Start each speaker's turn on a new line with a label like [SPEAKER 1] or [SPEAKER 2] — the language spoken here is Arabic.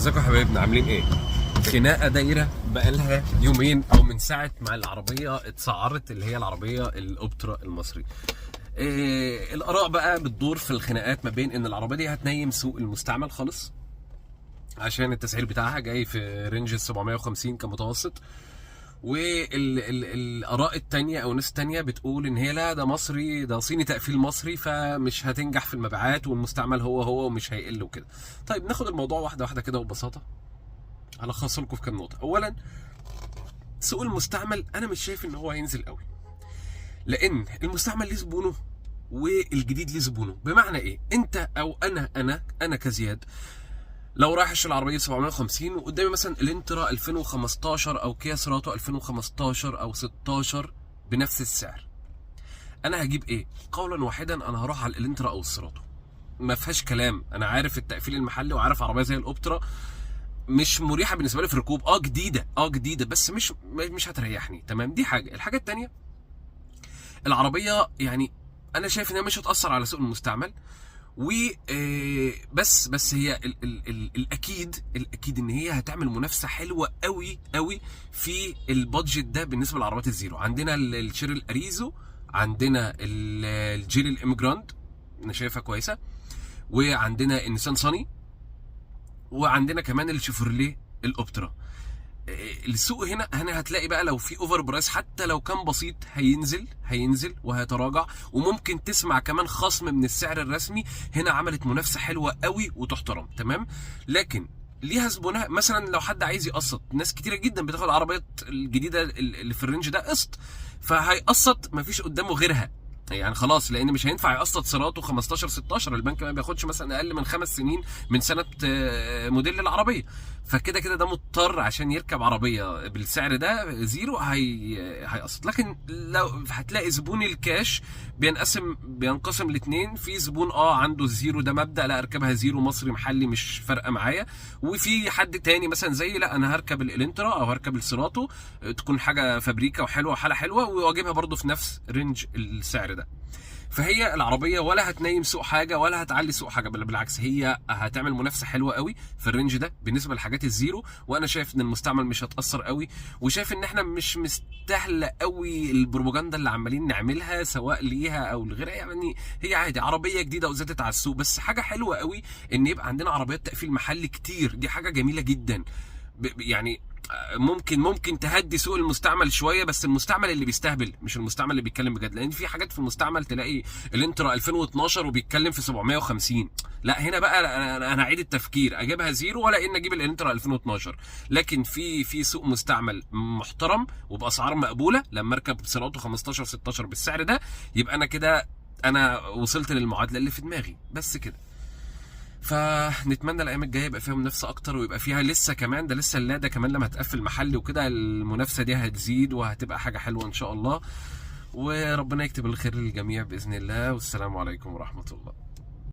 [SPEAKER 1] ازيكم يا حبايبنا، عاملين ايه؟ خناقه دايره بقالها يومين او من ساعه ما العربيه اتسعرت، اللي هي العربيه الاوبترا المصري. الاراء بقى بتدور في الخناقات ما بين ان العربيه دي هتنيم سوق المستعمل خالص عشان التسعير بتاعها جاي في رينج ال 750 كمتوسط، والاراء التانية او ناس تانية بتقول ان هي لا، ده مصري، ده صيني تقفيل مصري، فمش هتنجح في المبيعات والمستعمل هو ومش هيقل وكده. طيب ناخد الموضوع واحده واحده كده وببساطه، هلخص لكم في كام نقطه. اولا، سوق المستعمل انا مش شايف ان هو هينزل قوي، لان المستعمل ليه زبونه والجديد ليه زبونه. بمعنى ايه؟ انت او انا كزياد لو رايح اشتري العربيه 750 وقدامي مثلا الانترا 2015 او كيا سيراتو 2015 او 16 بنفس السعر، انا هجيب ايه؟ قولا واحدا انا هروح على الانترا او السيراتو، ما فيهاش كلام. انا عارف التقفيل المحلي وعارف عربيه زي الاوبترا مش مريحه بالنسبه لي في الركوب، جديده بس مش هتريحني. تمام، دي حاجه. الحاجه الثانيه، العربيه يعني انا شايف انها مش هتاثر على سوق المستعمل، و بس هي الاكيد ان هي هتعمل منافسه حلوه قوي في البادجت ده. بالنسبه للعربيات الزيرو، عندنا الشيري الاريزو، عندنا الجيل الاميجراند انا شايفها كويسه، وعندنا النيسان صاني، وعندنا كمان الشيفروليه الاوبترا. السوق هنا هتلاقي بقى لو في اوفر برايس حتى لو كان بسيط هينزل وهيتراجع، وممكن تسمع كمان خصم من السعر الرسمي. هنا عملت منافسه حلوه قوي وتحترم. تمام، لكن ليها زبونها. مثلا لو حد عايز يقسط، ناس كتيره جدا بتاخد العربيات الجديده اللي في الرينج ده قسط، فهيقسط مفيش قدامه غيرها يعني خلاص، لان مش هينفع يقسط سيراتو 15 16. البنك ما بياخدش مثلا اقل من 5 سنين من سنه موديل العربيه، فكده كده ده مضطر عشان يركب عربيه بالسعر ده زيرو هيقسط. لكن لو هتلاقي زبون الكاش بينقسم لاثنين، في زبون عنده الزيرو ده مبدا لا اركبها زيرو مصري محلي مش فارقه معايا، وفي حد تاني مثلا زي لا انا هركب الانترا او هركب السيراتو، تكون حاجه فابريكا وحلوه وحاله حلوه واجيبها برده في نفس رينج السعر ده. فهي العربيه ولا هتنيم سوق حاجه ولا هتعلي سوق حاجه، بالعكس هي هتعمل منافسه حلوه قوي في الرينج ده بالنسبه للحاجات الزيرو. وانا شايف ان المستعمل مش هتاثر قوي، وشايف ان احنا مش مستاهله قوي البروباجندا اللي عمالين نعملها سواء ليها او لغيرها. يعني هي عادي عربيه جديده وزادت على السوق، بس حاجه حلوه قوي ان يبقى عندنا عربيات تقفيل محلي كتير، دي حاجه جميله جدا. يعني ممكن تهدي سوق المستعمل شويه، بس المستعمل اللي بيستهبل مش المستعمل اللي بيتكلم بجد. لان في حاجات في المستعمل تلاقي الانترا 2012 وبيتكلم في 750، لا هنا بقى انا هعيد التفكير، اجيبها زيرو ولا ان اجيب الانترا 2012. لكن في سوق مستعمل محترم وباسعار مقبوله، لما اركب سيراتو 15 16 بالسعر ده يبقى انا كده انا وصلت للمعادله اللي في دماغي. بس كده، فنتمنى الايام الجايه يبقى فيها منافسه اكتر، ويبقى فيها لسه كمان ده لسه اللاده كمان لما هتقفل محلي وكده المنافسه دي هتزيد وهتبقى حاجه حلوه ان شاء الله. وربنا يكتب الخير للجميع باذن الله، والسلام عليكم ورحمه الله.